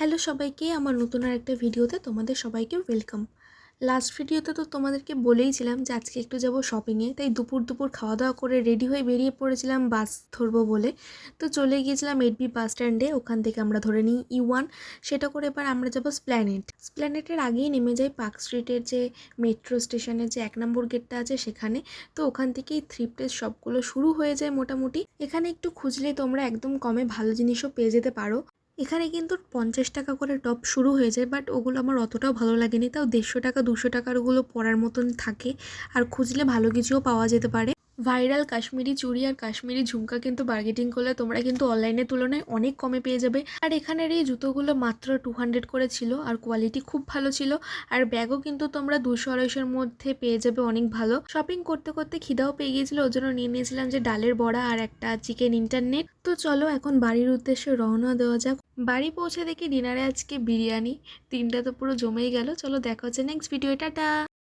Hello সবাইকে, আমার নতুন আরেকটা ভিডিওতে তোমাদের সবাইকে ওয়েলকাম। লাস্ট ভিডিওতে তো তোমাদেরকে বলেইছিলাম যে আজকে একটু যাব শপিংয়ে, তাই দুপুর খাওয়া দাওয়া করে রেডি হয়ে বেরিয়ে পড়েছিলাম বাস ধরবো বলে। তো চলে গিয়েছিলাম এডবি বাস স্ট্যান্ডে, ওখান থেকে আমরা ধরে নিই E1, সেটা করে এবার আমরা যাব স্প্ল্যানেটের আগেই নেমে যাই পার্ক স্ট্রিটের যে মেট্রো স্টেশনের যে 1 নম্বর গেটটা আছে সেখানে। তো ওখান থেকেই থ্রিফ্টের শপগুলো শুরু হয়ে যায় মোটামুটি। এখানে একটু খুঁজলে তোমরা একদম কমে ভালো জিনিসও পেয়ে যেতে পারো। এখানে কিন্তু 50 টাকা করে টপ শুরু হয়ে যায়, বাট ওগুলো আমার অতটাও ভালো লাগেনি। তাও 150 টাকা 200 টাকার ওগুলো পরার মতন থাকে, আর খুঁজলে ভালো কিছুও পাওয়া যেতে পারে। ভাইরাল কাশ্মীরি চুড়ি আর কাশ্মীরি ঝুমকা কিন্তু বার্গেটিং করলে তোমরা কিন্তু অনলাইনের তুলনায় অনেক কমে পেয়ে যাবে। আর এখানের এই জুতোগুলো মাত্র 200 করে ছিল, আর কোয়ালিটি খুব ভালো ছিল। আর ব্যাগও কিন্তু তোমরা 200-250-এর মধ্যে পেয়ে যাবে, অনেক ভালো। শপিং করতে করতে খিদাও পেয়ে গিয়েছিল, ওই জন্য নিয়ে নিয়েছিলাম যে ডালের বড়া আর একটা চিকেন ইন্টারনেট। তো চলো এখন বাড়ির উদ্দেশ্যে রওনা দেওয়া যাক। বাড়ি পৌঁছে দেখি ডিনারে আজকে বিরিয়ানি। দিনটা তো পুরো জমেই গেল। চলো দেখা হচ্ছে নেক্সট ভিডিও, টাটা।